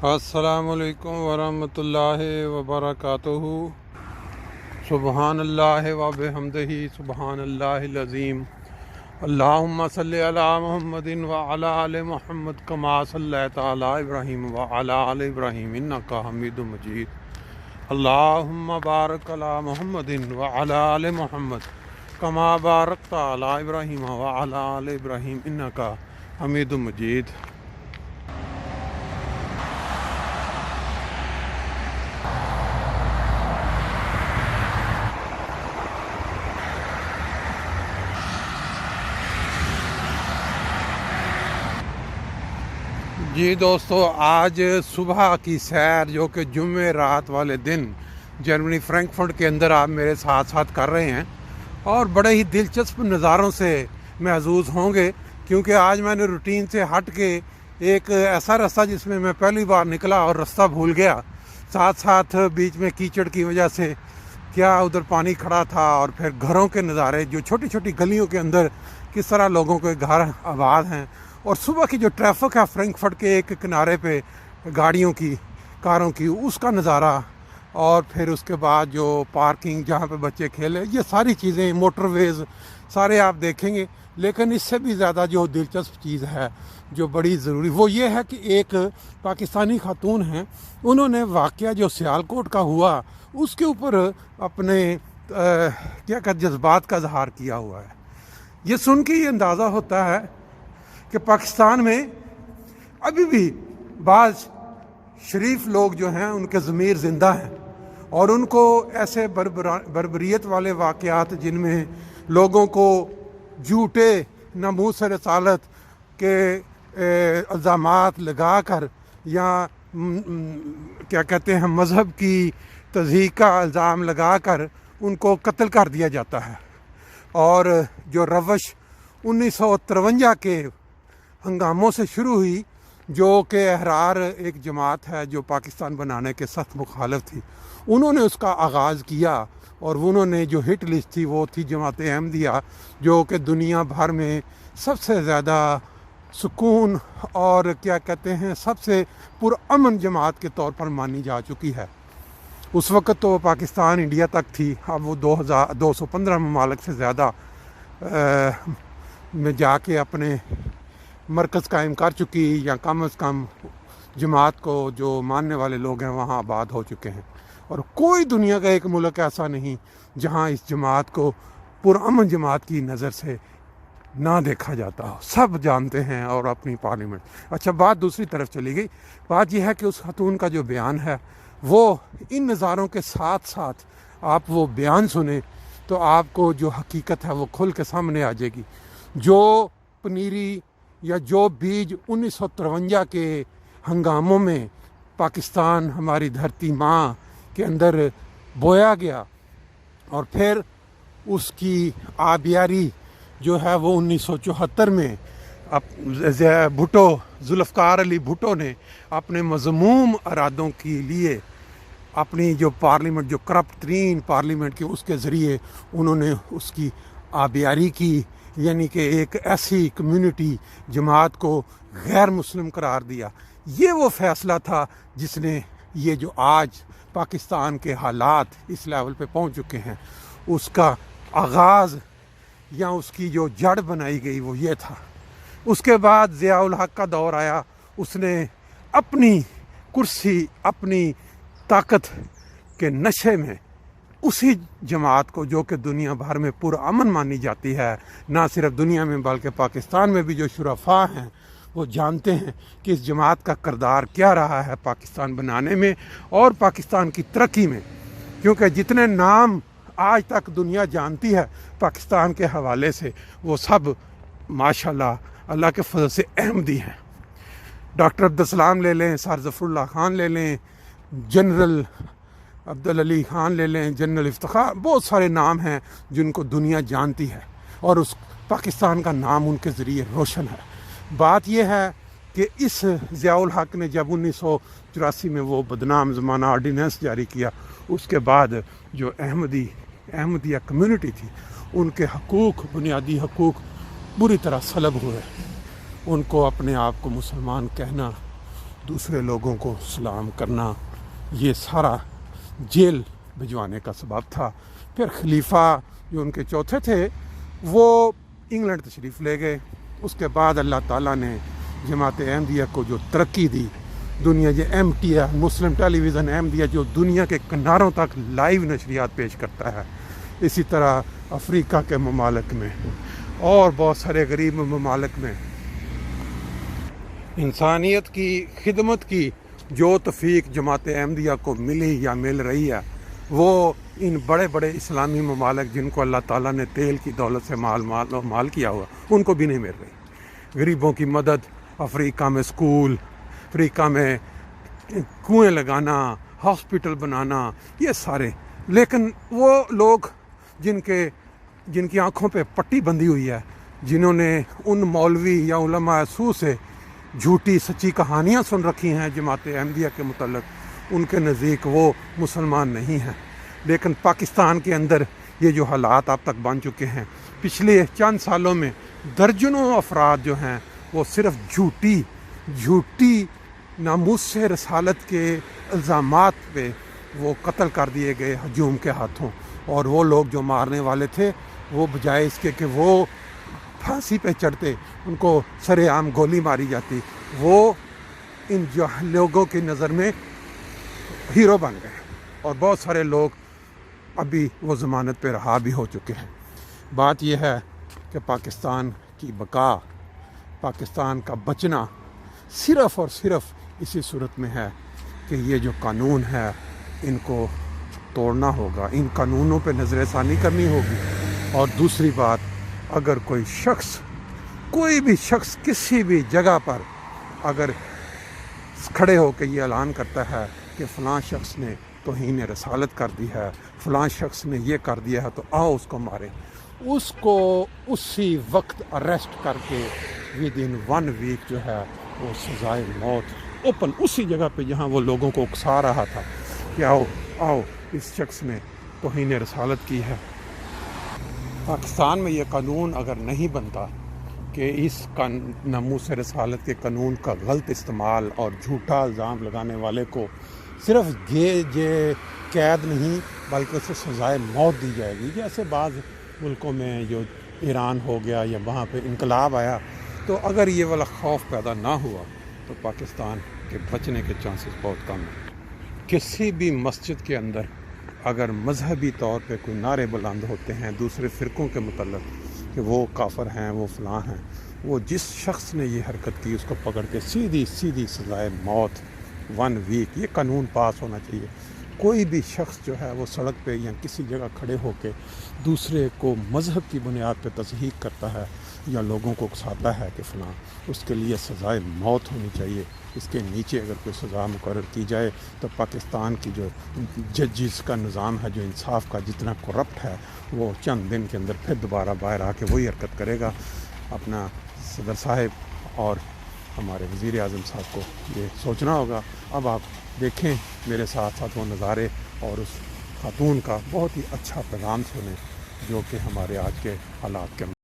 السلام علیکم ورحمۃ اللہ وبرکاتہ۔ سبحان اللہ و بحمدہ سبحان اللہ العظیم۔ اللہم صلی علی محمد وعلی آل محمد کما صلیت علی ابراہیم وعلی آل ابراہیم انک حمید مجید۔ اللہم بارک علی محمد وعلی آل محمد کما بارکت علی ابراہیم وعلی آل ابراہیم انک حمید مجید۔ جی دوستو، آج صبح کی سیر جو کہ جمعہ رات والے دن جرمنی فرینکفرٹ کے اندر آپ میرے ساتھ ساتھ کر رہے ہیں، اور بڑے ہی دلچسپ نظاروں سے محظوظ ہوں گے، کیونکہ آج میں نے روٹین سے ہٹ کے ایک ایسا راستہ جس میں پہلی بار نکلا اور راستہ بھول گیا، ساتھ ساتھ بیچ میں کیچڑ کی وجہ سے کیا ادھر پانی کھڑا تھا، اور پھر گھروں کے نظارے جو چھوٹی چھوٹی گلیوں کے اندر کس طرح لوگوں کے گھر آباد ہیں، اور صبح کی جو ٹریفک ہے فرینکفرٹ کے ایک کنارے پہ گاڑیوں کی کاروں کی، اس کا نظارہ، اور پھر اس کے بعد جو پارکنگ جہاں پہ بچے کھیلے، یہ ساری چیزیں موٹر ویز سارے آپ دیکھیں گے۔ لیکن اس سے بھی زیادہ جو دلچسپ چیز ہے جو بڑی ضروری، وہ یہ ہے کہ ایک پاکستانی خاتون ہیں، انہوں نے واقعہ جو سیالکوٹ کا ہوا اس کے اوپر اپنے جذبات کا اظہار کیا ہوا ہے۔ یہ سن کے یہ اندازہ ہوتا ہے کہ پاکستان میں ابھی بھی بعض شریف لوگ جو ہیں ان کے ضمیر زندہ ہیں، اور ان کو ایسے بربریت والے واقعات جن میں لوگوں کو جھوٹے ناموس رسالت کے الزامات لگا کر، یا مذہب کی تضحیق کا الزام لگا کر ان کو قتل کر دیا جاتا ہے، اور جو روش 1953 کے ہنگاموں سے شروع ہوئی، جو کہ احرار ایک جماعت ہے جو پاکستان بنانے کے سخت مخالف تھی، انہوں نے اس کا آغاز کیا، اور انہوں نے جو ہٹ لسٹ تھی وہ تھی جماعت احمدیہ، جو کہ دنیا بھر میں سب سے زیادہ سکون اور سب سے پرامن جماعت کے طور پر مانی جا چکی ہے۔ اس وقت تو پاکستان انڈیا تک تھی، اب وہ 215 ممالک سے زیادہ میں جا کے اپنے مرکز قائم کر چکی، یا کم از کم جماعت کو جو ماننے والے لوگ ہیں وہاں آباد ہو چکے ہیں، اور کوئی دنیا کا ایک ملک ایسا نہیں جہاں اس جماعت کو پرامن جماعت کی نظر سے نہ دیکھا جاتا ہو، سب جانتے ہیں، اور اپنی پارلیمنٹ۔ اچھا، بات دوسری طرف چلی گئی، بات یہ ہے کہ اس خاتون کا جو بیان ہے وہ ان نظاروں کے ساتھ ساتھ آپ وہ بیان سنیں تو آپ کو جو حقیقت ہے وہ کھل کے سامنے آ جائے گی۔ جو پنیری یا جو بیج 1953 کے ہنگاموں میں پاکستان ہماری دھرتی ماں کے اندر بویا گیا، اور پھر اس کی آبیاری جو ہے وہ 1974 میں ذوالفقار علی بھٹو نے اپنے مذموم ارادوں کے لیے اپنی جو پارلیمنٹ، جو کرپٹ ترین پارلیمنٹ کی، اس کے ذریعے انہوں نے اس کی آبیاری کی، یعنی کہ ایک ایسی کمیونٹی جماعت کو غیر مسلم قرار دیا۔ یہ وہ فیصلہ تھا جس نے یہ جو آج پاکستان کے حالات اس لیول پہ پہنچ چکے ہیں، اس کا آغاز یا اس کی جو جڑ بنائی گئی وہ یہ تھا۔ اس کے بعد ضیاء الحق کا دور آیا، اس نے اپنی کرسی، اپنی طاقت کے نشے میں اسی جماعت کو جو کہ دنیا بھر میں پرامن مانی جاتی ہے، نہ صرف دنیا میں بلکہ پاکستان میں بھی جو شرفاء ہیں وہ جانتے ہیں کہ اس جماعت کا کردار کیا رہا ہے پاکستان بنانے میں اور پاکستان کی ترقی میں، کیونکہ جتنے نام آج تک دنیا جانتی ہے پاکستان کے حوالے سے، وہ سب ماشاءاللہ اللہ کے فضل سے احمدی ہیں۔ ڈاکٹر عبدالسلام لے لیں، سر ظفر اللہ خان لے لیں، جنرل عبدالعلی خان لے لیں، جنرل افتخار، بہت سارے نام ہیں جن کو دنیا جانتی ہے، اور اس پاکستان کا نام ان کے ذریعے روشن ہے۔ بات یہ ہے کہ اس ضیاء الحق نے جب 1984 میں وہ بدنام زمانہ آرڈیننس جاری کیا، اس کے بعد جو احمدیہ کمیونٹی تھی، ان کے حقوق، بنیادی حقوق بری طرح سلب ہوئے، ان کو اپنے آپ کو مسلمان کہنا دوسرے لوگوں کو سلام کرنا، یہ سارا جیل بھجوانے کا سبب تھا۔ پھر خلیفہ جو ان کے چوتھے تھے وہ انگلینڈ تشریف لے گئے۔ اس کے بعد اللہ تعالیٰ نے جماعت احمدیہ کو جو ترقی دی، دنیا یہ MTA مسلم ٹیلی ویژن احمدیہ جو دنیا کے کناروں تک لائیو نشریات پیش کرتا ہے، اسی طرح افریقہ کے ممالک میں اور بہت سارے غریب ممالک میں انسانیت کی خدمت کی جو توفیق جماعت احمدیہ کو ملی یا مل رہی ہے، وہ ان بڑے بڑے اسلامی ممالک جن کو اللہ تعالیٰ نے تیل کی دولت سے مال کیا ہوا، ان کو بھی نہیں مل رہی۔ غریبوں کی مدد، افریقہ میں اسکول، افریقہ میں کنویں لگانا، ہاسپٹل بنانا، یہ سارے، لیکن وہ لوگ جن کی آنکھوں پہ پٹی بندھی ہوئی ہے، جنہوں نے ان مولوی یا علماء سو سے جھوٹی سچی کہانیاں سن رکھی ہیں جماعت احمدیہ کے متعلق، ان کے نزدیک وہ مسلمان نہیں ہیں۔ لیکن پاکستان کے اندر یہ جو حالات اب تک بن چکے ہیں، پچھلے چند سالوں میں درجنوں افراد جو ہیں وہ صرف جھوٹی ناموس رسالت کے الزامات پہ وہ قتل کر دیے گئے ہجوم کے ہاتھوں، اور وہ لوگ جو مارنے والے تھے وہ بجائے اس کے کہ وہ پھانسی پہ چڑھتے، ان کو سر عام گولی ماری جاتی، وہ ان لوگوں کی نظر میں ہیرو بن گئے، اور بہت سارے لوگ ابھی وہ ضمانت پہ رہا بھی ہو چکے ہیں۔ بات یہ ہے کہ پاکستان کی بقا، پاکستان کا بچنا صرف اور صرف اسی صورت میں ہے کہ یہ جو قانون ہے ان کو توڑنا ہوگا، ان قانونوں پہ نظر ثانی کرنی ہوگی۔ اور دوسری بات، اگر کوئی بھی شخص کسی بھی جگہ پر اگر کھڑے ہو کے یہ اعلان کرتا ہے کہ فلاں شخص نے توہین رسالت کر دی ہے، فلاں شخص نے یہ کر دیا ہے، تو آؤ اس کو مارے، اس کو اسی وقت اریسٹ کر کے ودن 1 ویک جو ہے وہ سزائے موت اوپن اسی جگہ پہ جہاں وہ لوگوں کو اکسا رہا تھا کہ آؤ اس شخص نے توہین رسالت کی ہے۔ پاکستان میں یہ قانون اگر نہیں بنتا کہ اس ناموس رسالت کے قانون کا غلط استعمال اور جھوٹا الزام لگانے والے کو صرف قید نہیں بلکہ اسے سزائے موت دی جائے گی، جیسے بعض ملکوں میں جو ایران ہو گیا یا وہاں پہ انقلاب آیا، تو اگر یہ والا خوف پیدا نہ ہوا تو پاکستان کے بچنے کے چانسز بہت کم ہیں۔ کسی بھی مسجد کے اندر اگر مذہبی طور پہ کوئی نعرے بلند ہوتے ہیں دوسرے فرقوں کے متعلق کہ وہ کافر ہیں، وہ فلاں ہیں، وہ جس شخص نے یہ حرکت کی اس کو پکڑ کے سیدھی سزائے موت 1 ویک، یہ قانون پاس ہونا چاہیے۔ کوئی بھی شخص جو ہے وہ سڑک پہ یا کسی جگہ کھڑے ہو کے دوسرے کو مذہب کی بنیاد پہ تضحیق کرتا ہے یا لوگوں کو اکساتا ہے کہ فلاں، اس کے لیے سزائے موت ہونی چاہیے۔ اس کے نیچے اگر کوئی سزا مقرر کی جائے تو پاکستان کی جو ججز کا نظام ہے، جو انصاف کا جتنا کرپٹ ہے، وہ چند دن کے اندر پھر دوبارہ باہر آ کے وہی حرکت کرے گا۔ اپنا صدر صاحب اور ہمارے وزیر اعظم صاحب کو یہ سوچنا ہوگا۔ اب آپ دیکھیں میرے ساتھ ساتھ وہ نظارے اور اس خاتون کا بہت ہی اچھا پیغام سنیں جو کہ ہمارے آج کے حالات کے